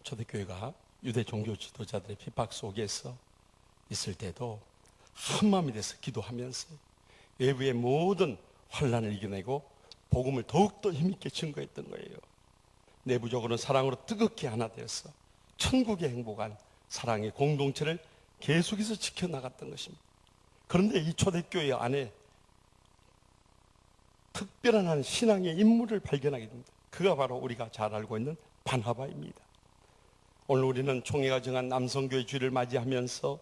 초대교회가 유대 종교 지도자들의 핍박 속에서 있을 때도 한마음이 돼서 기도하면서 외부의 모든 환난을 이겨내고 복음을 더욱더 힘있게 증거했던 거예요. 내부적으로는 사랑으로 뜨겁게 하나 되어서 천국의 행복한 사랑의 공동체를 계속해서 지켜나갔던 것입니다. 그런데 이 초대교회 안에 특별한 한 신앙의 인물을 발견하게 됩니다. 그가 바로 우리가 잘 알고 있는 바나바입니다. 오늘 우리는 총회가 정한 남성교회 주일을 맞이하면서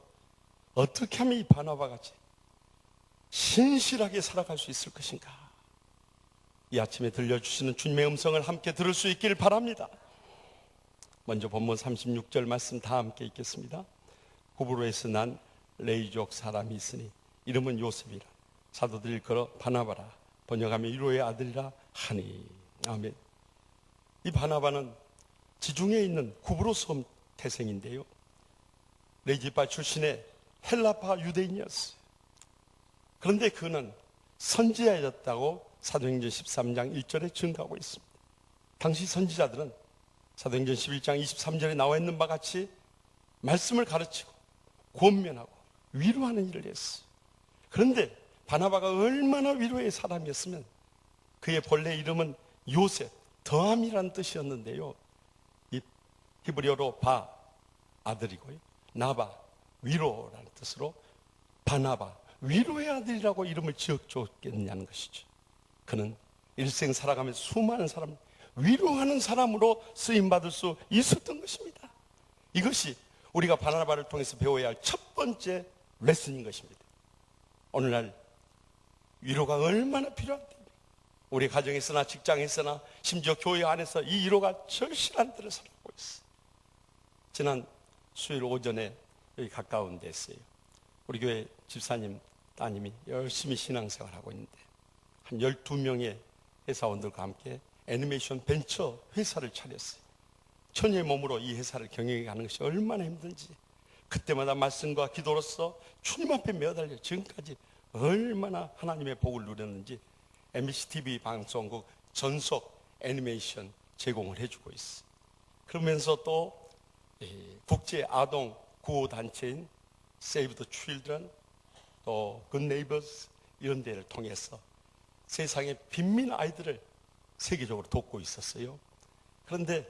어떻게 하면 이 바나바 같이 신실하게 살아갈 수 있을 것인가? 이 아침에 들려주시는 주님의 음성을 함께 들을 수 있기를 바랍니다. 먼저 본문 36절 말씀 다 함께 읽겠습니다. 구브로에서 난 레이족 사람이 있으니 이름은 요셉이라. 사도들이 일컬어 바나바라. 번역하면 위로의 아들이라 하니. 아멘. 이 바나바는 지중해에 있는 구브로 섬 태생인데요, 레지파 출신의 헬라파 유대인이었어요. 그런데 그는 선지자였다고 사도행전 13장 1절에 증거하고 있습니다. 당시 선지자들은 사도행전 11장 23절에 나와 있는 바와 같이 말씀을 가르치고 권면하고 위로하는 일을 했어요. 그런데 바나바가 얼마나 위로의 사람이었으면, 그의 본래 이름은 요셉, 더함이라는 뜻이었는데요, 이 히브리어로 바, 아들이고요, 나바, 위로라는 뜻으로 바나바, 위로의 아들이라고 이름을 지어줬겠냐는 것이죠. 그는 일생 살아가면서 수많은 사람, 위로하는 사람으로 쓰임받을 수 있었던 것입니다. 이것이 우리가 바나바를 통해서 배워야 할 첫 번째 레슨인 것입니다. 오늘날 위로가 얼마나 필요한데, 우리 가정에서나 직장에서나 심지어 교회 안에서 이 위로가 절실한 때를 살아가고 있어요. 지난 수요일 오전에 여기 가까운 데서요, 우리 교회 집사님 따님이 열심히 신앙생활하고 있는데 한 12명의 회사원들과 함께 애니메이션 벤처 회사를 차렸어요. 천여의 몸으로 이 회사를 경영해 가는 것이 얼마나 힘든지, 그때마다 말씀과 기도로서 주님 앞에 매달려 지금까지 얼마나 하나님의 복을 누렸는지 MBC TV 방송국 전속 애니메이션 제공을 해주고 있어요. 그러면서 또 국제 아동 구호 단체인 Save the Children, 또 Good Neighbors, 이런 데를 통해서 세상의 빈민 아이들을 세계적으로 돕고 있었어요. 그런데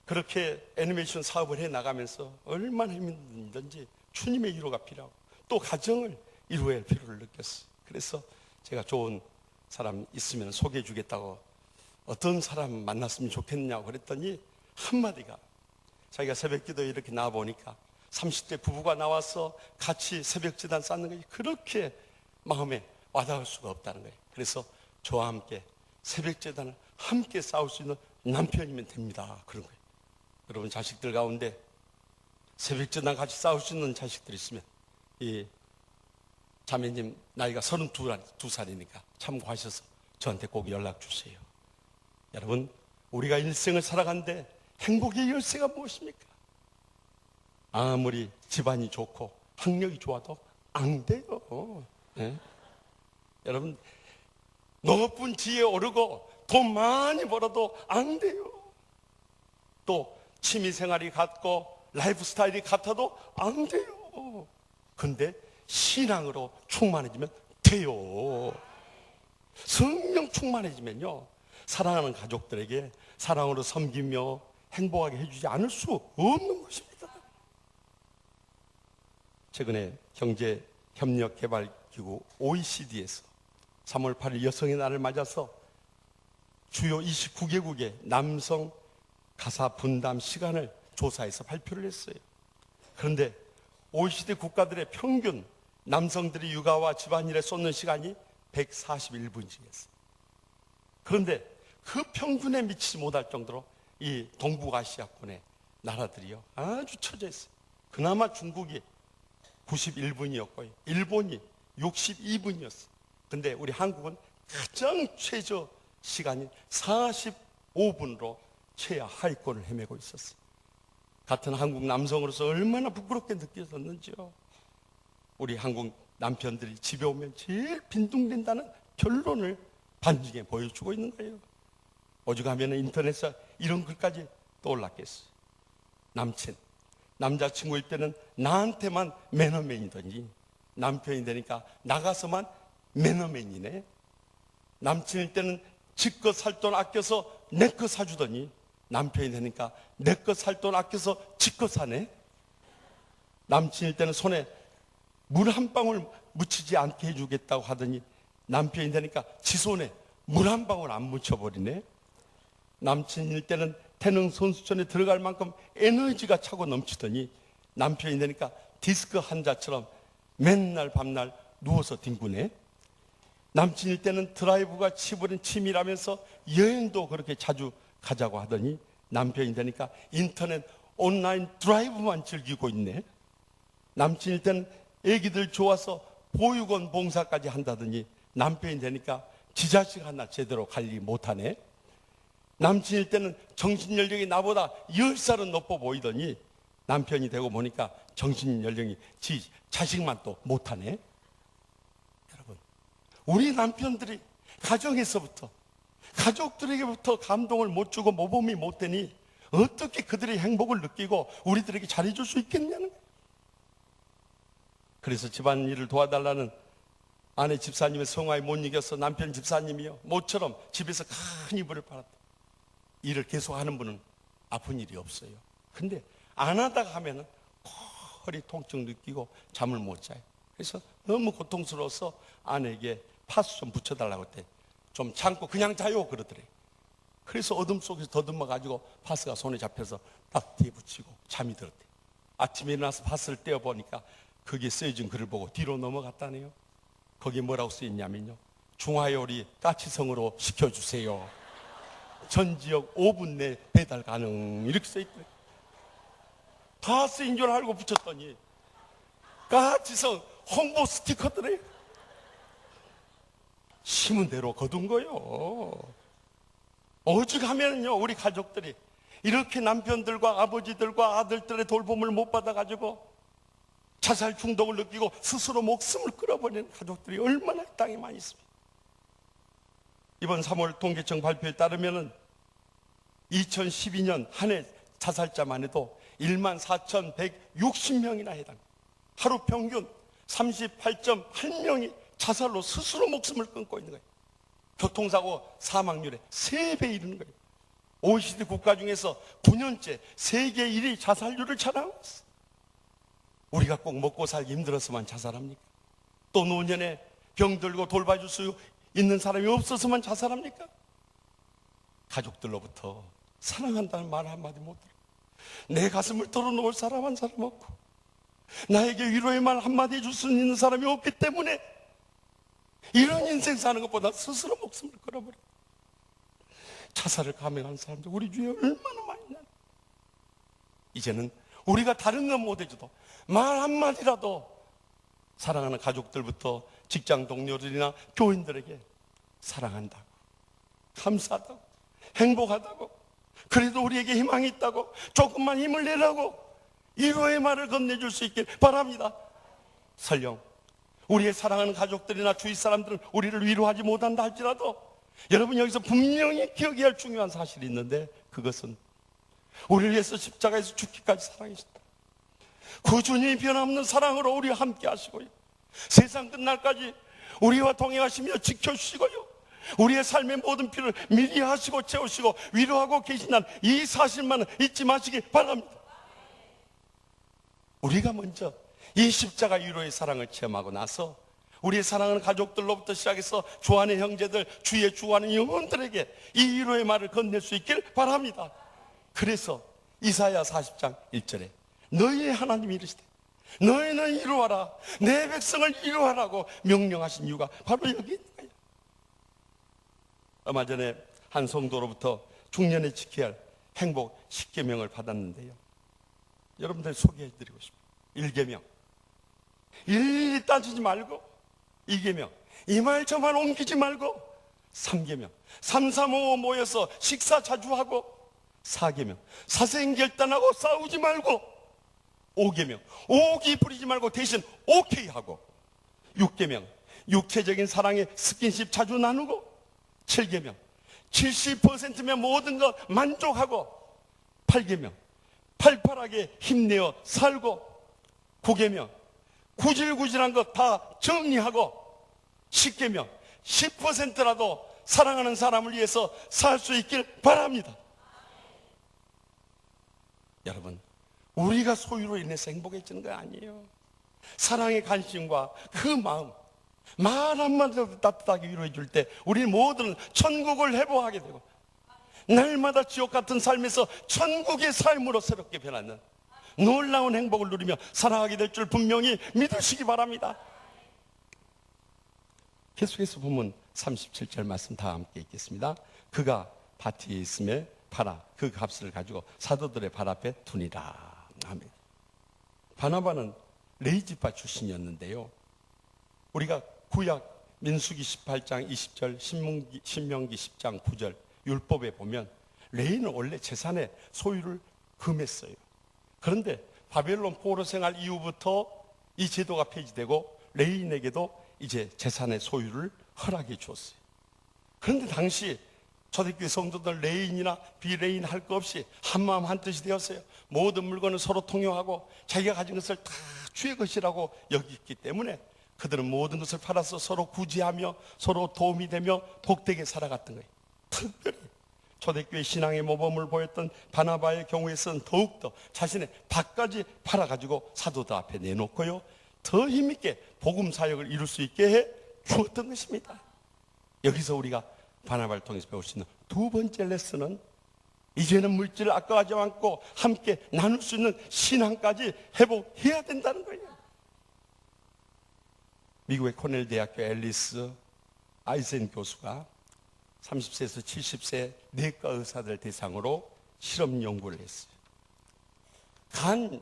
그렇게 애니메이션 사업을 해 나가면서 얼마나 힘든지 주님의 위로가 필요하고 또 가정을 위로할 필요를 느꼈어요. 그래서 제가 좋은 사람 있으면 소개해 주겠다고, 어떤 사람 만났으면 좋겠냐고 그랬더니 한마디가, 자기가 새벽기도에 이렇게 나와보니까 30대 부부가 나와서 같이 새벽제단 쌓는 것이 그렇게 마음에 와닿을 수가 없다는 거예요. 그래서 저와 함께 새벽제단을 함께 쌓을 수 있는 남편이면 됩니다, 그런 거예요. 여러분 자식들 가운데 새벽제단 같이 쌓을 수 있는 자식들이 있으면, 이 자매님 나이가 32살이니까 참고하셔서 저한테 꼭 연락 주세요. 여러분, 우리가 일생을 살아가는데 행복의 열쇠가 무엇입니까? 아무리 집안이 좋고 학력이 좋아도 안 돼요. 네? 여러분, 높은 지혜에 오르고 돈 많이 벌어도 안 돼요. 또 취미생활이 같고 라이프 스타일이 같아도 안 돼요. 근데 신앙으로 충만해지면 돼요. 성령 충만해지면요, 사랑하는 가족들에게 사랑으로 섬기며 행복하게 해주지 않을 수 없는 것입니다. 최근에 경제협력개발기구 OECD에서 3월 8일 여성의 날을 맞아서 주요 29개국의 남성 가사 분담 시간을 조사해서 발표를 했어요. 그런데 OECD 국가들의 평균 남성들이 육아와 집안일에 쏟는 시간이 141분씩이었어요. 그런데 그 평균에 미치지 못할 정도로 이 동북아시아권의 나라들이요 아주 처져 있어요. 그나마 중국이 91분이었고요, 일본이 62분이었어요. 근데 우리 한국은 가장 최저 시간인 45분으로 최하 하위권을 헤매고 있었어요. 같은 한국 남성으로서 얼마나 부끄럽게 느껴졌는지요. 우리 한국 남편들이 집에 오면 제일 빈둥댄다는 결론을 반증해 보여주고 있는 거예요. 오죽하면 인터넷에 이런 글까지 떠올랐겠어요. 남친, 남자친구일 때는 나한테만 매너맨이더니 남편이 되니까 나가서만 매너맨이네. 남친일 때는 지껏 살 돈 아껴서 내 거 사주더니 남편이 되니까 내 거 살 돈 아껴서 지껏 사네. 남친일 때는 손에 물 한 방울 묻히지 않게 해주겠다고 하더니 남편이 되니까 지 손에 물 한 방울 안 묻혀버리네. 남친일 때는 태능 선수촌에 들어갈 만큼 에너지가 차고 넘치더니 남편이 되니까 디스크 환자처럼 맨날 밤날 누워서 뒹구네. 남친일 때는 드라이브가 치버린 취미라면서 여행도 그렇게 자주 가자고 하더니 남편이 되니까 인터넷 온라인 드라이브만 즐기고 있네. 남친일 때는 애기들 좋아서 보육원 봉사까지 한다더니 남편이 되니까 지 자식 하나 제대로 관리 못하네. 남친일 때는 정신연령이 나보다 10살은 높아 보이더니 남편이 되고 보니까 정신연령이 지 자식만 또 못하네. 여러분, 우리 남편들이 가정에서부터 가족들에게부터 감동을 못 주고 모범이 못 되니 어떻게 그들의 행복을 느끼고 우리들에게 잘해줄 수 있겠냐는 거예요. 그래서 집안일을 도와달라는 아내 집사님의 성화에 못 이겨서 남편 집사님이요 모처럼 집에서 큰 이불을 팔았다. 일을 계속 하는 분은 아픈 일이 없어요. 근데 안 하다가 하면은 허리 통증 느끼고 잠을 못 자요. 그래서 너무 고통스러워서 아내에게 파스 좀 붙여달라고 할 때 좀 참고 그냥 자요 그러더래. 그래서 어둠 속에서 더듬어 가지고 파스가 손에 잡혀서 딱 뒤에 붙이고 잠이 들었대. 아침에 일어나서 파스를 떼어 보니까 거기에 쓰여진 글을 보고 뒤로 넘어갔다네요. 거기에 뭐라고 쓰였냐면요, 중화요리 까치성으로 시켜주세요. 전 지역 5분 내 배달 가능, 이렇게 써있더래. 다 쓰인 줄 알고 붙였더니 까치성 홍보 스티커들이 심은 대로 거둔 거예요. 오죽하면요 우리 가족들이 이렇게 남편들과 아버지들과 아들들의 돌봄을 못 받아가지고 자살 중독을 느끼고 스스로 목숨을 끊어버리는 가족들이 얼마나 이 땅에 많이 있습니까? 이번 3월 통계청 발표에 따르면 2012년 한 해 자살자만 해도 14,160명이나 해당. 하루 평균 38.8명이 자살로 스스로 목숨을 끊고 있는 거예요. 교통사고 사망률의 3배 이르는 거예요. OECD 국가 중에서 9년째 세계 1위 자살률을 자랑하고 있어요. 우리가 꼭 먹고 살기 힘들어서만 자살합니까? 또 노년에 병들고 돌봐줄 수 있는 사람이 없어서만 자살합니까? 가족들로부터 사랑한다는 말 한마디 못 들어. 내 가슴을 털어놓을 사람 한 사람 없고 나에게 위로의 말 한마디 해줄 수 있는 사람이 없기 때문에 이런 인생 사는 것보다 스스로 목숨을 걸어버려 자살을 감행하는 사람들 우리 주위에 얼마나 많이 있나. 이제는 우리가 다른 건 못해줘도 말 한마디라도 사랑하는 가족들부터 직장 동료들이나 교인들에게 사랑한다고, 감사하다고, 행복하다고, 그래도 우리에게 희망이 있다고, 조금만 힘을 내라고 위로의 말을 건네줄 수 있길 바랍니다. 설령 우리의 사랑하는 가족들이나 주위 사람들은 우리를 위로하지 못한다 할지라도 여러분 여기서 분명히 기억해야 할 중요한 사실이 있는데 그것은 우리를 위해서 십자가에서 죽기까지 사랑하셨다. 그 주님이 변함없는 사랑으로 우리와 함께 하시고요, 세상 끝날까지 우리와 동행하시며 지켜주시고요, 우리의 삶의 모든 필요를 미리 하시고 채우시고 위로하고 계신다는 이 사실만은 잊지 마시기 바랍니다. 우리가 먼저 이 십자가 위로의 사랑을 체험하고 나서 우리의 사랑하는 가족들로부터 시작해서 좋아하는 형제들, 주위에 좋아하는 영혼들에게 이 위로의 말을 건넬 수 있길 바랍니다. 그래서 이사야 40장 1절에 너희의 하나님이 이르시되 너희는 이루어라, 내 백성을 이루어라고 명령하신 이유가 바로 여기 있는 거예요. 얼마 전에 한 성도로부터 중년에 지켜야 할 행복 10계명을 받았는데요, 여러분들 소개해드리고 싶어요. 1계명, 일일이 따지지 말고. 2계명, 이 말 저 말 옮기지 말고. 3계명, 3, 3, 5 모여서 식사 자주 하고. 4계명, 사생결단하고 싸우지 말고. 5계명, 오기 부리지 말고 대신 오케이 하고. 6계명, 육체적인 사랑에 스킨십 자주 나누고. 7계명, 70%면 모든 것 만족하고. 8계명, 팔팔 활발하게 힘내어 살고, 9계명 구질구질한 것 다 정리하고, 10계명 10%라도 사랑하는 사람을 위해서 살 수 있길 바랍니다. 여러분, 우리가 소유로 인해서 행복해지는 거 아니에요. 사랑의 관심과 그 마음, 말 한마디도 따뜻하게 위로해 줄 때 우리 모두는 천국을 회복하게 되고, 날마다 지옥 같은 삶에서 천국의 삶으로 새롭게 변하는 놀라운 행복을 누리며 살아가게 될 줄 분명히 믿으시기 바랍니다. 계속해서 보면 37절 말씀 다 함께 읽겠습니다. 그가 밭에 있음에 팔아 그 값을 가지고 사도들의 발 앞에 두니라. 아멘. 바나바는 레위지파 출신이었는데요, 우리가 구약 민수기 18장 20절, 신명기 10장 9절 율법에 보면 레위는 원래 재산의 소유를 금했어요. 그런데 바벨론 포로 생활 이후부터 이 제도가 폐지되고 레위인에게도 이제 재산의 소유를 허락해 주었어요. 그런데 당시 초대교회 성도들 레위인이나 비레위인 할 것 없이 한마음 한뜻이 되었어요. 모든 물건을 서로 통용하고 자기가 가진 것을 다 주의 것이라고 여기기 때문에 그들은 모든 것을 팔아서 서로 구제하며 서로 도움이 되며 복되게 살아갔던 거예요. 특별히 초대교회 신앙의 모범을 보였던 바나바의 경우에서는 더욱더 자신의 밭까지 팔아가지고 사도들 앞에 내놓고요, 더 힘있게 복음 사역을 이룰 수 있게 해 주었던 것입니다. 여기서 우리가 바나바를 통해서 배울 수 있는 두 번째 레슨은, 이제는 물질을 아까워하지 않고 함께 나눌 수 있는 신앙까지 회복해야 된다는 거예요. 미국의 코넬 대학교 앨리스 아이젠 교수가 30세에서 70세 내과 의사들 대상으로 실험 연구를 했어요. 간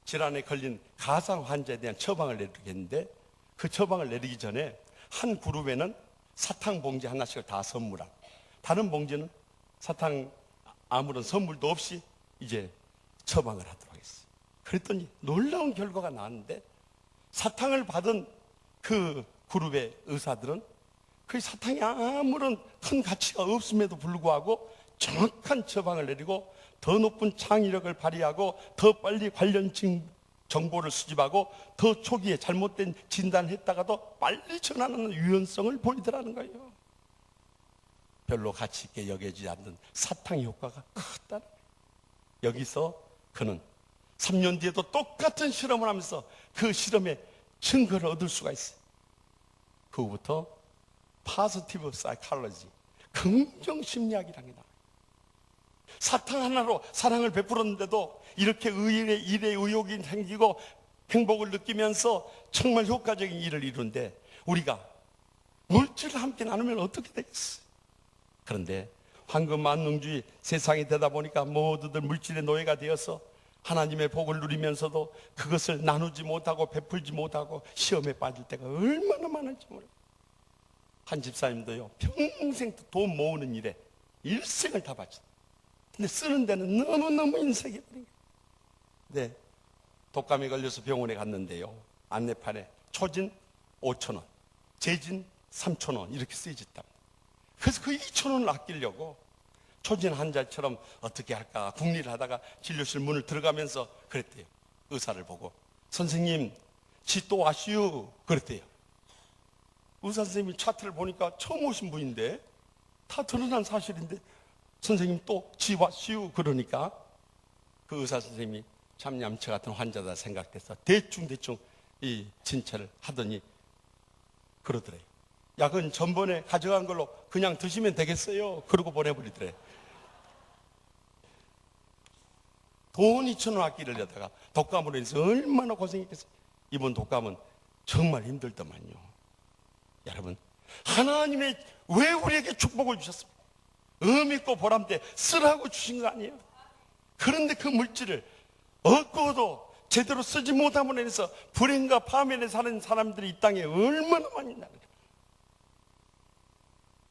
질환에 걸린 가상 환자에 대한 처방을 내리겠는데, 그 처방을 내리기 전에 한 그룹에는 사탕 봉지 하나씩을 다 선물하고, 다른 봉지는 사탕 아무런 선물도 없이 이제 처방을 하도록 했어요. 그랬더니 놀라운 결과가 나왔는데, 사탕을 받은 그 그룹의 의사들은 그 사탕이 아무런 큰 가치가 없음에도 불구하고 정확한 처방을 내리고 더 높은 창의력을 발휘하고 더 빨리 관련 정보를 수집하고 더 초기에 잘못된 진단을 했다가도 빨리 전하는 유연성을 보이더라는 거예요. 별로 가치 있게 여겨지지 않는 사탕의 효과가 컸다는 거예요. 여기서 그는 3년 뒤에도 똑같은 실험을 하면서 그 실험의 증거를 얻을 수가 있어요. 그 후부터 포지티브 사이콜로지, 긍정 심리학이라는 게 나와요. 사탕 하나로 사랑을 베풀었는데도 이렇게 일에 의욕이 생기고 행복을 느끼면서 정말 효과적인 일을 이루는데, 우리가 물질을 함께 나누면 어떻게 되겠어요? 그런데 황금 만능주의 세상이 되다 보니까 모두들 물질의 노예가 되어서 하나님의 복을 누리면서도 그것을 나누지 못하고 베풀지 못하고 시험에 빠질 때가 얼마나 많은지 몰라요. 한 집사님도요, 평생 돈 모으는 일에 일생을 다 바쳤어요. 근데 쓰는 데는 너무너무 인색해 버린 거예요. 네, 독감에 걸려서 병원에 갔는데요, 안내판에 초진 5,000원, 재진 3,000원 이렇게 쓰여졌답니다. 그래서 그 2,000원을 아끼려고 초진 환자처럼 어떻게 할까 궁리를 하다가 진료실 문을 들어가면서 그랬대요. 의사를 보고, 선생님 지 또 와시오 그랬대요. 의사 선생님이 차트를 보니까 처음 오신 분인데, 다 드러난 사실인데 선생님 또 지 와시오 그러니까 그 의사 선생님이 참 얌체 같은 환자다 생각돼서 대충 이 진찰을 하더니 그러더래요. 약은 전번에 가져간 걸로 그냥 드시면 되겠어요 그러고 보내버리더래요. 돈 2,000원 아끼려다가 독감으로 인해서 얼마나 고생했겠어요. 이번 독감은 정말 힘들더만요. 여러분, 하나님의 왜 우리에게 축복을 주셨습니까? 의미 있고 보람돼 쓰라고 주신 거 아니에요? 그런데 그 물질을 얻고도 제대로 쓰지 못함으로 인해서 불행과 파멸에 사는 사람들이 이 땅에 얼마나 많이 있나.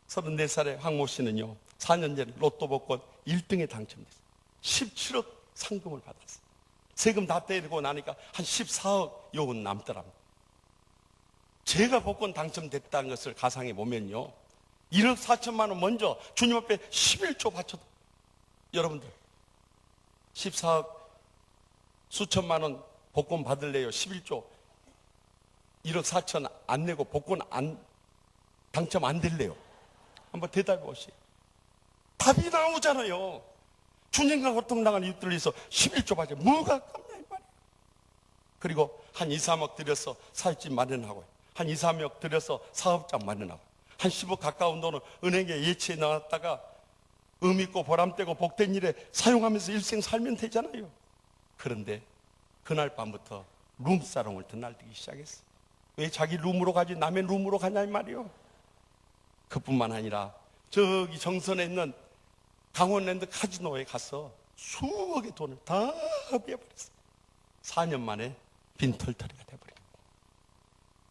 34살의 황모 씨는요, 4년 전에 로또 복권 1등에 당첨됐어요. 17억 상금을 받았어요. 세금 다 떼고 나니까 한 14억 요건 남더랍니다. 제가 복권 당첨됐다는 것을 가상해 보면요, 1억 4천만 원 먼저 주님 앞에 11조 바쳐도, 여러분들 14억 수천만 원 복권 받을래요? 11조 1억 4천 안 내고 복권 당첨 안 될래요? 한번 대답해 보시오. 답이 나오잖아요. 주님과 고통당한 이웃들을 위해서 11조 받아 뭐가 아깝냐 이 말이에요. 그리고 한 2, 3억 들여서 사회집 마련하고, 한 2, 3억 들여서 사업장 마련하고, 한 10억 가까운 돈을 은행에 예치해 놨다가 의미있고 보람되고 복된 일에 사용하면서 일생 살면 되잖아요. 그런데 그날 밤부터 룸사롱을 드날리기 시작했어. 왜 자기 룸으로 가지 남의 룸으로 가냐 이 말이요. 그뿐만 아니라 저기 정선에 있는 강원랜드 카지노에 가서 수억의 돈을 다 빼버렸어. 4년 만에 빈털터리가 돼버렸고,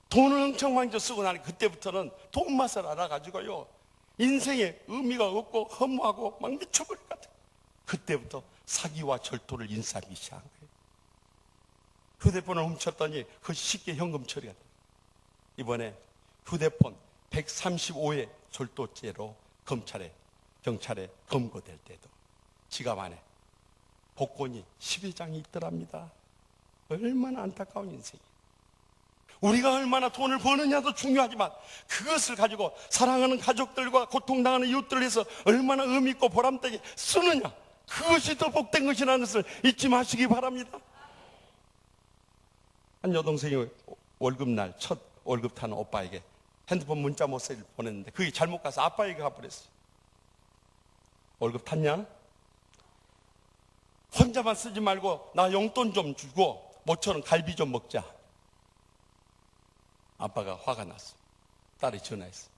돈을 엄청 많이 쓰고 나니 그때부터는 돈 맛을 알아가지고요, 인생에 의미가 없고 허무하고 막 미쳐버릴 것 같아요. 그때부터 사기와 절도를 인사하기 시작한 거예요. 휴대폰을 훔쳤더니 그 쉽게 현금 처리가 돼요. 이번에 휴대폰 135회 절도죄로 경찰에 검거될 때도 지갑 안에 복권이 12장이 있더랍니다. 얼마나 안타까운 인생이에요. 우리가 얼마나 돈을 버느냐도 중요하지만 그것을 가지고 사랑하는 가족들과 고통당하는 이웃들을 위해서 얼마나 의미있고 보람되게 쓰느냐, 그것이 더 복된 것이라는 것을 잊지 마시기 바랍니다. 한 여동생이 월급날 첫 월급 타는 오빠에게 핸드폰 문자 메시지를 보냈는데 그게 잘못 가서 아빠에게 가버렸어요. 월급 탔냐? 혼자만 쓰지 말고 나 용돈 좀 주고 모처럼 갈비 좀 먹자. 아빠가 화가 났어. 딸이 전화했어.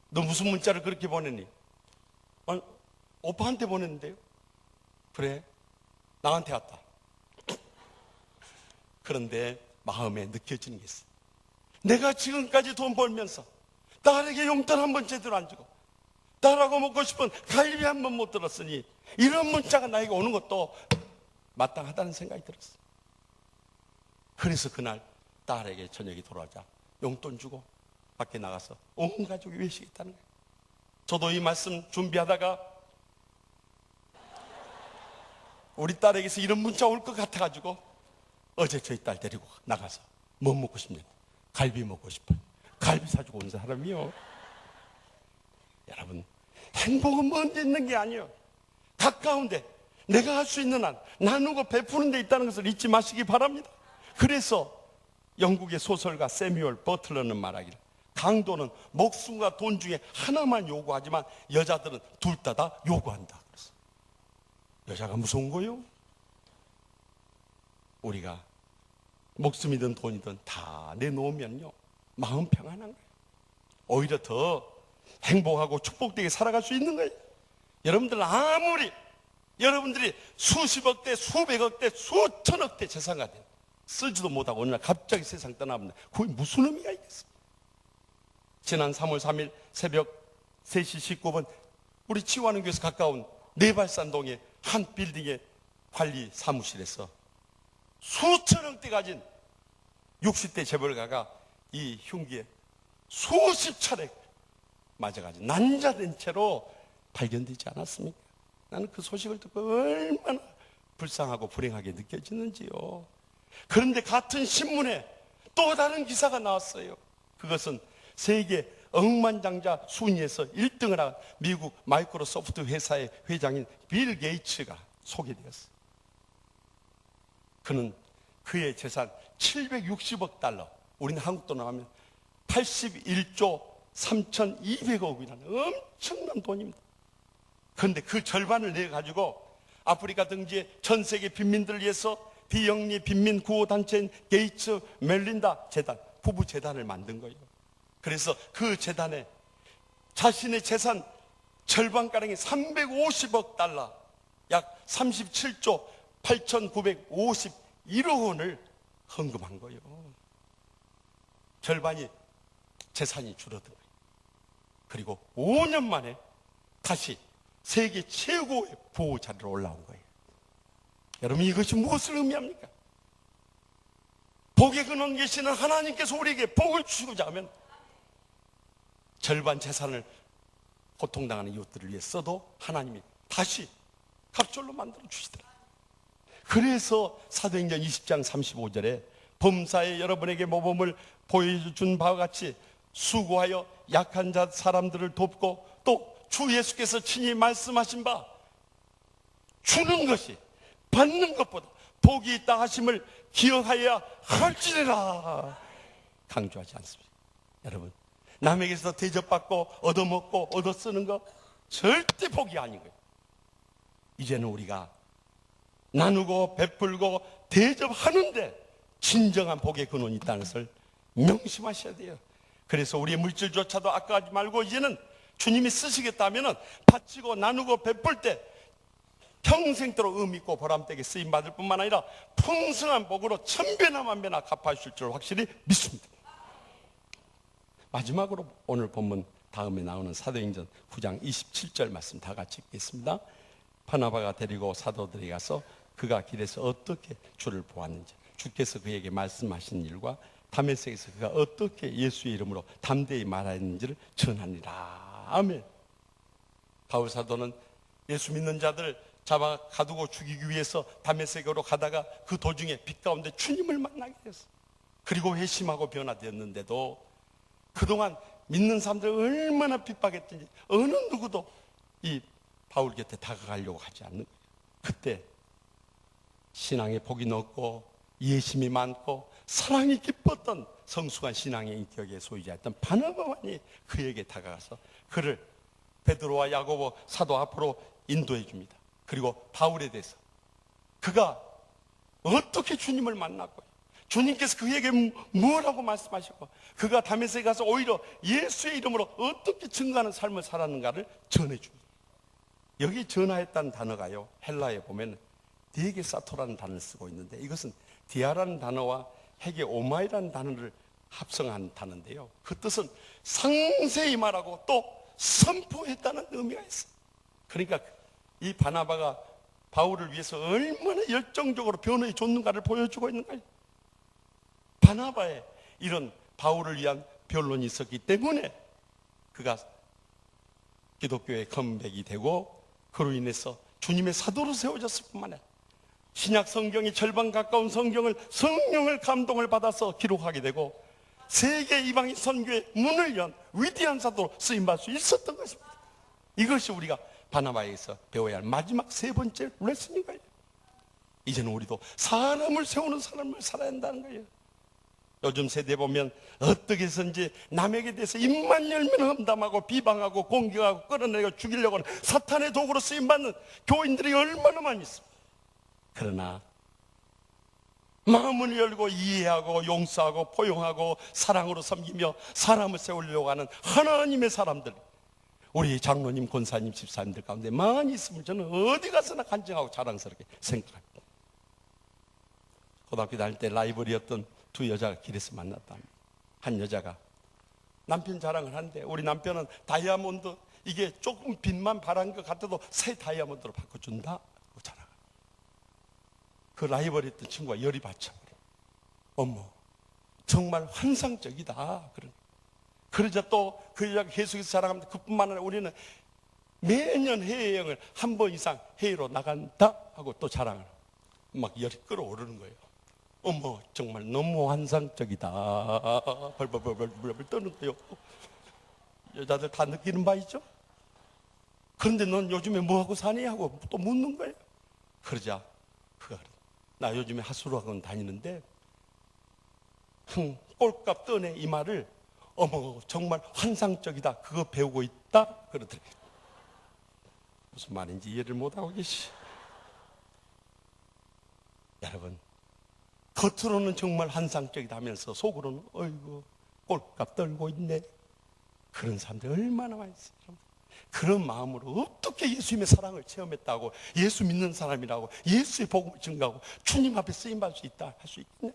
너 무슨 문자를 그렇게 보냈니? 아니, 오빠한테 보냈는데요. 그래? 나한테 왔다. 그런데 마음에 느껴지는 게 있어. 내가 지금까지 돈 벌면서 딸에게 용돈 한 번 제대로 안 주고 딸하고 먹고 싶은 갈비 한 번 못 들었으니 이런 문자가 나에게 오는 것도 마땅하다는 생각이 들었어. 그래서 그날 딸에게 저녁이 돌아오자 용돈 주고 밖에 나가서 온 가족이 외식했다는 거예요. 저도 이 말씀 준비하다가 우리 딸에게서 이런 문자 올 것 같아가지고 어제 저희 딸 데리고 나가서 뭐 먹고 싶냐? 갈비 먹고 싶어요. 갈비 사주고 온 사람이요. 여러분, 행복은 먼데 있는 게 아니에요. 가까운데 내가 할 수 있는 한 나누고 베푸는 데 있다는 것을 잊지 마시기 바랍니다. 그래서 영국의 소설가 세뮤얼 버틀러는 말하기를 강도는 목숨과 돈 중에 하나만 요구하지만 여자들은 둘 다 요구한다. 그래서 여자가 무서운 거요? 우리가 목숨이든 돈이든 다 내놓으면요 마음 평안한 거예요. 오히려 더 행복하고 축복되게 살아갈 수 있는 거예요. 여러분들은 아무리 여러분들이 수십억 대 수백억 대 수천억 대 재산가 돼 쓰지도 못하고 어느 날 갑자기 세상 떠나면 그게 무슨 의미가 있겠습니까? 지난 3월 3일 새벽 3시 19분 우리 치유하는 교회에서 가까운 내발산동의 한 빌딩의 관리 사무실에서 수천억대 가진 60대 재벌가가 이 흉기에 수십 차례 맞아가지고 난자된 채로 발견되지 않았습니까? 나는 그 소식을 듣고 얼마나 불쌍하고 불행하게 느껴지는지요. 그런데 같은 신문에 또 다른 기사가 나왔어요. 그것은 세계 억만장자 순위에서 1등을 한 미국 마이크로소프트 회사의 회장인 빌 게이츠가 소개되었어요. 그는 그의 재산 760억 달러, 우리는 한국 돈으로 하면 81조 3,200억이라는 엄청난 돈입니다. 그런데 그 절반을 내가지고 아프리카 등지의 전 세계 빈민들을 위해서 비영리 빈민 구호단체인 게이츠 멜린다 재단, 부부 재단을 만든 거예요. 그래서 그 재단에 자신의 재산 절반가량의 350억 달러, 약 37조 8,951억 원을 헌금한 거예요. 절반이 재산이 줄어든 거예요. 그리고 5년 만에 다시 세계 최고의 부호 자리로 올라온 거예요. 여러분, 이것이 무엇을 의미합니까? 복의 근원 계시는 하나님께서 우리에게 복을 주시고자 하면 절반 재산을 고통당하는 이웃들을 위해 써도 하나님이 다시 갑절로 만들어 주시더라. 그래서 사도행전 20장 35절에 범사에 여러분에게 모범을 보여준 바와 같이 수고하여 약한 자 사람들을 돕고 또 주 예수께서 친히 말씀하신 바 주는 것이 받는 것보다 복이 있다 하심을 기억하여야 할지니라 강조하지 않습니다. 여러분, 남에게서 대접받고 얻어먹고 얻어쓰는 거 절대 복이 아닌 거예요. 이제는 우리가 나누고 베풀고 대접하는데 진정한 복의 근원이 있다는 것을 명심하셔야 돼요. 그래서 우리의 물질조차도 아까워하지 말고 이제는 주님이 쓰시겠다면 바치고 나누고 베풀 때 평생도록 의미있고 보람되게 쓰임받을 뿐만 아니라 풍성한 복으로 천배나 만배나 갚아주실 줄 확실히 믿습니다. 마지막으로 오늘 본문 다음에 나오는 사도행전 9장 27절 말씀 다 같이 읽겠습니다. 바나바가 데리고 사도들이 가서 그가 길에서 어떻게 주를 보았는지, 주께서 그에게 말씀하신 일과 다메섹에서 그가 어떻게 예수의 이름으로 담대히 말하였는지를 전하니라. 아멘. 바울 사도는 예수 믿는 자들 잡아 가두고 죽이기 위해서 다메섹으로 가다가 그 도중에 빛 가운데 주님을 만나게 됐어요. 그리고 회심하고 변화되었는데도 그동안 믿는 사람들 얼마나 핍박했든지 어느 누구도 이 바울 곁에 다가가려고 하지 않는 거예요. 그때 신앙의 복이 높고 예심이 많고 사랑이 깊었던 성숙한 신앙의 인격의 소유자였던 바나바만이 그에게 다가가서 그를 베드로와 야고보 사도 앞으로 인도해 줍니다. 그리고 바울에 대해서 그가 어떻게 주님을 만났고 주님께서 그에게 뭐라고 말씀하셨고 그가 다메섹에 가서 오히려 예수의 이름으로 어떻게 증거하는 삶을 살았는가를 전해줍니다. 여기 전하했다는 단어가요, 헬라에 보면 디에게사토라는 단어를 쓰고 있는데 이것은 디아라는 단어와 헤게 오마이라는 단어를 합성한 단어인데요, 그 뜻은 상세히 말하고 또 선포했다는 의미가 있어요. 그러니까 이 바나바가 바울을 위해서 얼마나 열정적으로 변호해 줬는가를 보여주고 있는 거예요. 바나바의 이런 바울을 위한 변론이 있었기 때문에 그가 기독교의 컴백이 되고 그로 인해서 주님의 사도로 세워졌을 뿐만 아니라 신약 성경의 절반 가까운 성경을 성령을 감동을 받아서 기록하게 되고 세계 이방인 선교의 문을 연 위대한 사도로 쓰임받을 수 있었던 것입니다. 이것이 우리가 바나바에서 배워야 할 마지막 세 번째 레슨인 거예요. 이제는 우리도 사람을 세우는 삶을 살아야 한다는 거예요. 요즘 세대 보면 어떻게 해서든지 남에게 대해서 입만 열면 험담하고 비방하고 공격하고 끌어내고 죽이려고 하는 사탄의 도구로 쓰임받는 교인들이 얼마나 많이 있습니다. 그러나 마음을 열고 이해하고 용서하고 포용하고 사랑으로 섬기며 사람을 세우려고 하는 하나님의 사람들, 우리 장로님, 권사님, 집사님들 가운데 많이 있으면 저는 어디 가서나 간증하고 자랑스럽게 생각합니다. 고등학교 다닐 때 라이벌이었던 두 여자가 길에서 만났다. 한 여자가 남편 자랑을 하는데 우리 남편은 다이아몬드 이게 조금 빛만 바란 것 같아도 새 다이아몬드로 바꿔준다 고 자랑. 그 라이벌이었던 친구가 열이 받쳐버려. 어머, 정말 환상적이다. 그러자 또 그 여자가 계속해서 자랑합니다. 그뿐만 아니라 우리는 매년 해외여행을 한 번 이상 해외로 나간다 하고 또 자랑을. 막 열이 끌어오르는 거예요. 어머, 정말 너무 환상적이다. 벌벌벌벌 떠는 거예요. 여자들 다 느끼는 바이죠. 그런데 넌 요즘에 뭐하고 사니? 하고 또 묻는 거예요. 그러자 그가 그래, 나 요즘에 하수로학원 다니는데 꼴값 떠네 이 말을 어머 정말 환상적이다 그거 배우고 있다 그러더래요. 무슨 말인지 이해를 못하고 계시. 여러분, 겉으로는 정말 환상적이다 하면서 속으로는 어이구 꼴값 떨고 있네. 그런 사람들이 얼마나 많이 있어요. 그런 마음으로 어떻게 예수님의 사랑을 체험했다고 예수 믿는 사람이라고 예수의 복음을 증거하고 주님 앞에 쓰임받을 수 있다 할 수 있겠냐?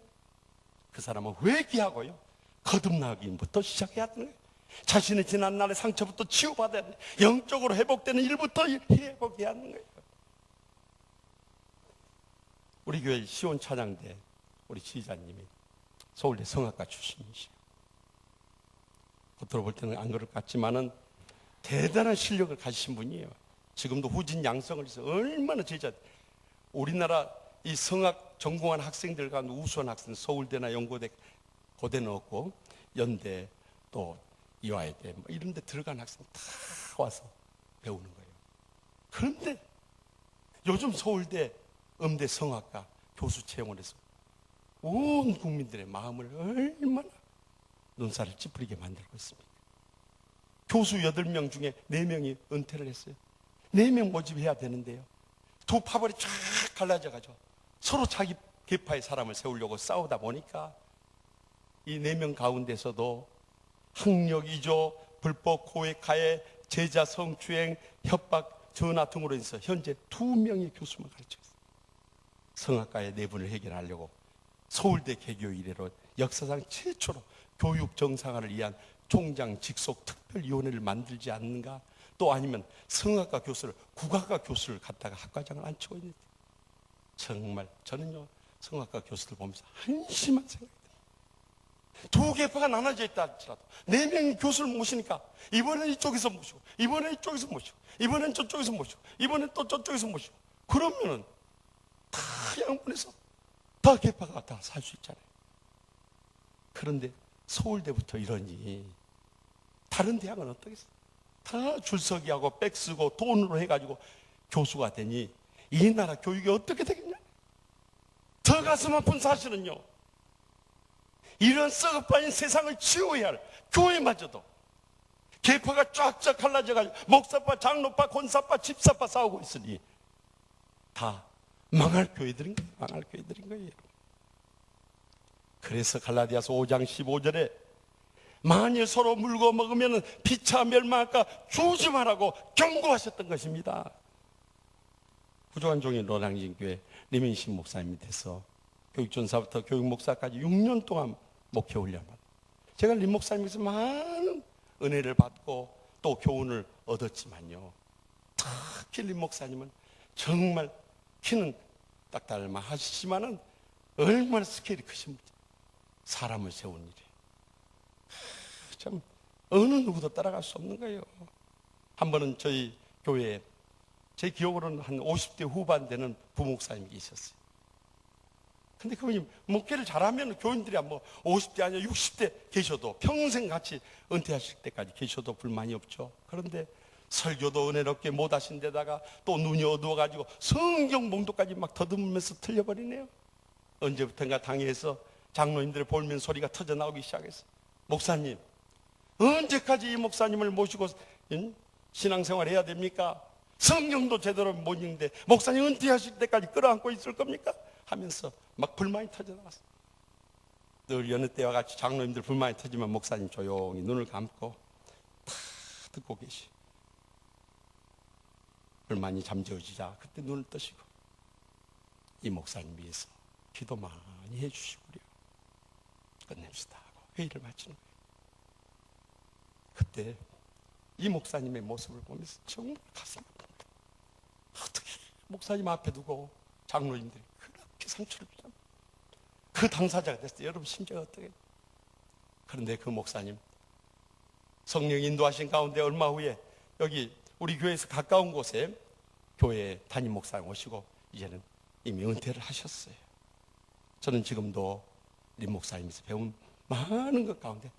그 사람은 회개하고요 거듭나기부터 시작해야 되는 거예요. 자신의 지난날의 상처부터 치유받아야 돼요. 영적으로 회복되는 일부터 회복해야 하는 거예요. 우리 교회 시온 찬양대 우리 지휘자님이 서울대 성악가 출신이시고 겉으로 볼 때는 안 그럴 것 같지만은 대단한 실력을 가지신 분이에요. 지금도 후진 양성을 해서 얼마나 제자, 우리나라 이 성악 전공한 학생들 가운데 우수한 학생, 서울대나 연고대, 고대는 없고 연대 또 이화여대 뭐 이런 데 들어간 학생 다 와서 배우는 거예요. 그런데 요즘 서울대 음대 성악과 교수 채용을 해서 온 국민들의 마음을 얼마나 눈살을 찌푸리게 만들고 있습니까? 교수 8명 중에 4명이 은퇴를 했어요. 4명 모집해야 되는데요, 두 파벌이 쫙 갈라져가지고 서로 자기 계파의 사람을 세우려고 싸우다 보니까 이 4명 가운데서도 학력 위조, 불법 고액가해, 제자 성추행, 협박, 전화 등으로 인해서 현재 2명의 교수만 가르치고 있어요. 성악가의 내분을 해결하려고 서울대 개교 이래로 역사상 최초로 교육 정상화를 위한 총장 직속 특별위원회를 만들지 않는가? 또 아니면 성악가 교수를, 국악가 교수를 갖다가 학과장을 앉히고 있는데, 정말 저는요 성악가 교수들 보면서 한심한 생각이 듭니다. 두 계파가 나눠져 있다 할지라도 4명의 교수를 모시니까 이번엔 이쪽에서 모시고, 이번엔 이쪽에서 모시고, 이번엔 저쪽에서 모시고, 이번엔 또 저쪽에서 모시고, 그러면은 다 양분해서 다 계파가 다 살 수 있잖아요. 그런데 서울대부터 이러니 다른 대학은 어떻겠어요? 다 줄서기하고 백쓰고 돈으로 해가지고 교수가 되니 이 나라 교육이 어떻게 되겠냐? 더 가슴 아픈 사실은요, 이런 썩어빠진 세상을 치워야 할 교회마저도 계파가 쫙쫙 갈라져가지고 목사파, 장로파, 권사파, 집사파 싸우고 있으니 다 망할 교회들인 거예요. 망할 교회들인 거예요. 그래서 갈라디아서 5장 15절에 만일 서로 물고 먹으면 피차 멸망할까 조심하라고 경고하셨던 것입니다. 부족한 종이 노량진교회 리민신 목사님 밑에서 교육전사부터 교육목사까지 6년 동안 목회 훈련받고, 제가 림 목사님께서 많은 은혜를 받고 또 교훈을 얻었지만요, 특히 림 목사님은 정말 키는 딱 닮아 하시지만은 얼마나 스케일이 크신 분이에요. 사람을 세운 일이에요. 참 어느 누구도 따라갈 수 없는 거예요. 한 번은 저희 교회에 제 기억으로는 한 50대 후반 되는 부목사님이 계셨어요. 근데 그분이 목회를 잘하면 교인들이 뭐 50대 아니야 60대 계셔도 평생 같이 은퇴하실 때까지 계셔도 불만이 없죠. 그런데 설교도 은혜롭게 못 하신 데다가 또 눈이 어두워가지고 성경 봉독까지 막 더듬으면서 틀려버리네요. 언제부턴가 당회에서 장로님들의 볼멘 소리가 터져 나오기 시작했어요. 목사님, 언제까지 이 목사님을 모시고 신앙생활 해야 됩니까? 성경도 제대로 못 읽는데 목사님 은퇴하실 때까지 끌어안고 있을 겁니까? 하면서 막 불만이 터져 나왔어요. 늘 여느 때와 같이 장로님들 불만이 터지면 목사님 조용히 눈을 감고 다 듣고 계시. 불만이 잠재워지자 그때 눈을 뜨시고 이 목사님 위해서 기도 많이 해주시고요, 끝냅시다 하고 회의를 마치는 거예요. 그때 이 목사님의 모습을 보면서 정말 가슴 아픕니다. 어떻게 목사님 앞에 두고 장로님들이 그렇게 상처를 주잖아요. 그 당사자가 됐어요. 여러분 심정이 어떻게? 그런데 그 목사님 성령 인도하신 가운데 얼마 후에 여기 우리 교회에서 가까운 곳에 교회 담임 목사님 오시고 이제는 이미 은퇴를 하셨어요. 저는 지금도 림 목사님에서 배운 많은 것 가운데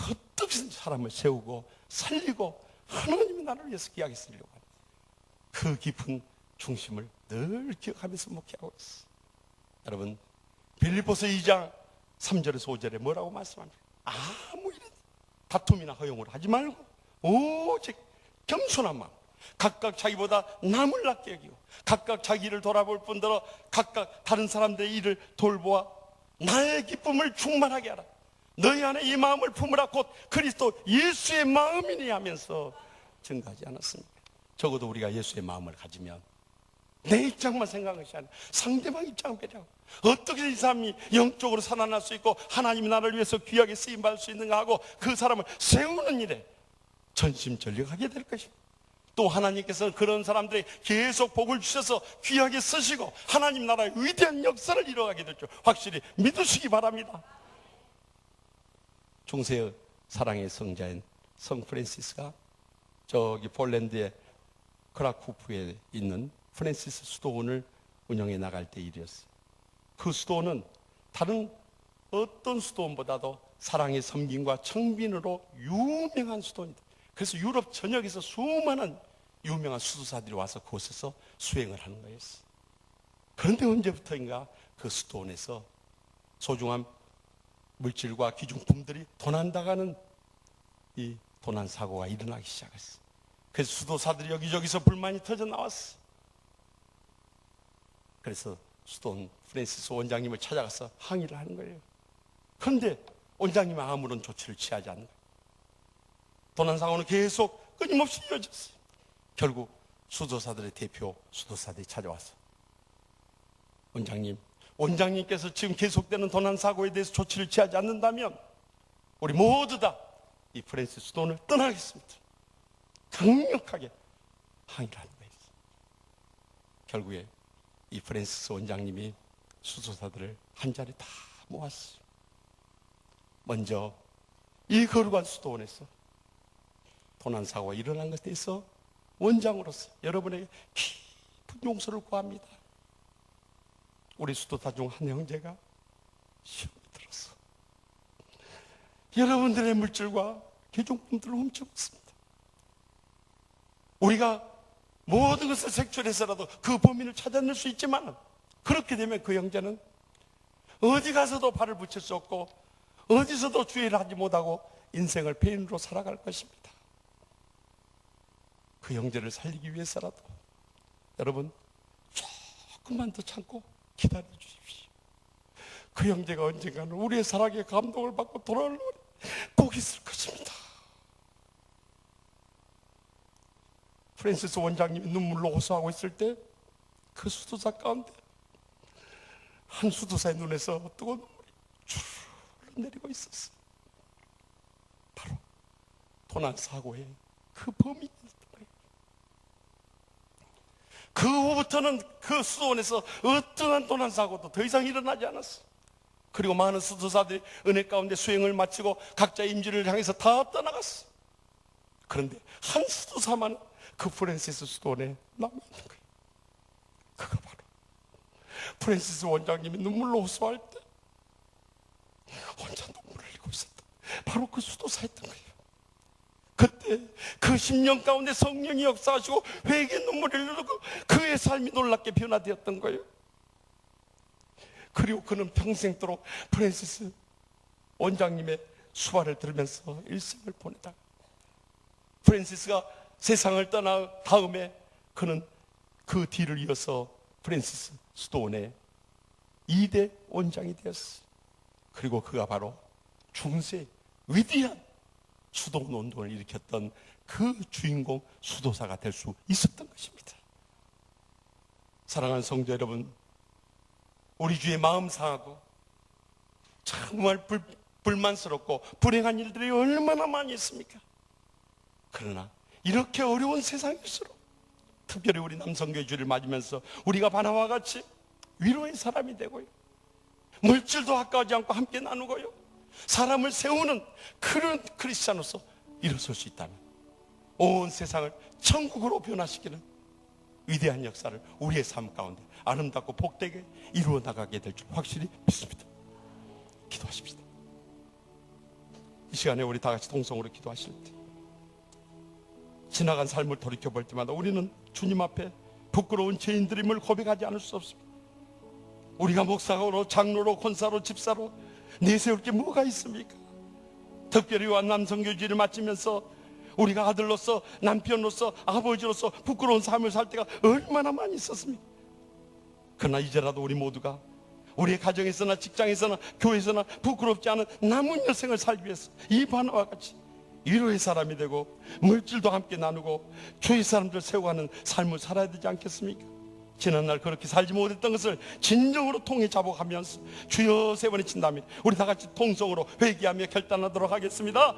어떻게 사람을 세우고 살리고 하나님의 나라를 위해서 귀하게 쓰려고 하는 그 깊은 중심을 늘 기억하면서 목회하고 있어요. 여러분, 빌립보서 2장 3절에서 5절에 뭐라고 말씀합니까? 아무 일에 다툼이나 허용을 하지 말고 오직 겸손한 마음, 각각 자기보다 남을 낫게 여기고 각각 자기를 돌아볼 뿐더러 각각 다른 사람들의 일을 돌보아 나의 기쁨을 충만하게 하라. 너희 안에 이 마음을 품으라. 곧 그리스도 예수의 마음이니 하면서 증가하지 않았습니까? 적어도 우리가 예수의 마음을 가지면 내 입장만 생각하는 것이 아니라 상대방 입장을 배려하고 어떻게 이 사람이 영적으로 살아날 수 있고 하나님의 나라를 위해서 귀하게 쓰임받을 수 있는가 하고 그 사람을 세우는 일에 전심전력하게 될 것입니다. 또 하나님께서는 그런 사람들이 계속 복을 주셔서 귀하게 쓰시고 하나님 나라의 위대한 역사를 이뤄가게 될 줄 확실히 믿으시기 바랍니다. 중세의 사랑의 성자인 성 프란시스가 저기 폴란드의 크라쿠프에 있는 프란시스 수도원을 운영해 나갈 때 일이었어요. 그 수도원은 다른 어떤 수도원보다도 사랑의 섬김과 청빈으로 유명한 수도원이다. 그래서 유럽 전역에서 수많은 유명한 수도사들이 와서 그곳에서 수행을 하는 거였어. 그런데 언제부터인가 그 수도원에서 소중한 물질과 귀중품들이 도난당하는 이 도난 사고가 일어나기 시작했어. 그래서 수도사들이 여기저기서 불만이 터져 나왔어. 그래서 수도원 프랜시스 원장님을 찾아가서 항의를 하는 거예요. 그런데 원장님은 아무런 조치를 취하지 않는 거예요. 도난 사고는 계속 끊임없이 이어졌어요. 결국 수도사들의 대표 수도사들이 찾아와서 원장님께서 지금 계속되는 도난 사고에 대해서 조치를 취하지 않는다면 우리 모두 다 이 프랜시스 수도원을 떠나겠습니다. 강력하게 항의를 하는 거예요. 결국에 이 프랜시스 원장님이 수도사들을 한 자리에 다 모았어요. 먼저 이 거룩한 수도원에서 도난 사고가 일어난 것에 대해서 원장으로서 여러분에게 깊은 용서를 구합니다. 우리 수도사 중 한 형제가 시험에 들어서 여러분들의 물질과 귀중품들을 훔쳐갔습니다. 우리가 모든 것을 색출해서라도 그 범인을 찾아낼 수 있지만 그렇게 되면 그 형제는 어디 가서도 발을 붙일 수 없고 어디서도 주의를 하지 못하고 인생을 폐인으로 살아갈 것입니다. 그 형제를 살리기 위해서라도 여러분 조금만 더 참고 기다려 주십시오. 그 형제가 언젠가는 우리의 사랑에 감동을 받고 돌아올 날이 꼭 있을 것입니다. 프랜시스 원장님이 눈물로 호소하고 있을 때 그 수도사 가운데 한 수도사의 눈에서 뜨거운 눈물이 주르르 내리고 있었어요. 바로 도난 사고의 그 범인이었던 거예요. 그 후부터는 그 수도원에서 어떠한 도난 사고도 더 이상 일어나지 않았어요. 그리고 많은 수도사들이 은혜 가운데 수행을 마치고 각자의 임지를 향해서 다 떠나갔어요. 그런데 한 수도사만 그 프랜시스 수도원에 남아있는 거예요. 그가 바로 프랜시스 원장님이 눈물로 호소할 때 혼자 눈물을 흘리고 있었던 바로 그 수도사였던 거예요. 그때 그 10년 가운데 성령이 역사하시고 회개의 눈물을 흘리고 그의 삶이 놀랍게 변화되었던 거예요. 그리고 그는 평생도록 프랜시스 원장님의 수발을 들으면서 일생을 보내다가 프랜시스가 세상을 떠나 다음에 그는 그 뒤를 이어서 프랜시스 수도원의 2대 원장이 되었어요. 그리고 그가 바로 중세 위대한 수도원 운동을 일으켰던 그 주인공 수도사가 될 수 있었던 것입니다. 사랑하는 성도 여러분, 우리 주의 마음 상하고 정말 불만스럽고 불행한 일들이 얼마나 많이 있습니까? 그러나 이렇게 어려운 세상일수록 특별히 우리 남성교회 주를 맞으면서 우리가 바나바와 같이 위로의 사람이 되고요, 물질도 아까워하지 않고 함께 나누고요, 사람을 세우는 그런 크리스찬으로서 일어설 수 있다면 온 세상을 천국으로 변화시키는 위대한 역사를 우리의 삶 가운데 아름답고 복되게 이루어 나가게 될 줄 확실히 믿습니다. 기도하십시다. 이 시간에 우리 다 같이 동성으로 기도하실 때 지나간 삶을 돌이켜볼 때마다 우리는 주님 앞에 부끄러운 죄인들임을 고백하지 않을 수 없습니다. 우리가 목사로, 장로로, 권사로, 집사로 내세울 게 뭐가 있습니까? 특별히 남성교주를 마치면서 우리가 아들로서, 남편으로서, 아버지로서 부끄러운 삶을 살 때가 얼마나 많이 있었습니까? 그러나 이제라도 우리 모두가 우리의 가정에서나 직장에서나 교회에서나 부끄럽지 않은 남은 여생을 살기 위해서 이 바나바와 같이 위로의 사람이 되고 물질도 함께 나누고 주위 사람들 세워가는 삶을 살아야 되지 않겠습니까? 지난날 그렇게 살지 못했던 것을 진정으로 통해 자복하면서 주여 세 번에 친 다음에 우리 다 같이 통성으로 회개하며 결단하도록 하겠습니다.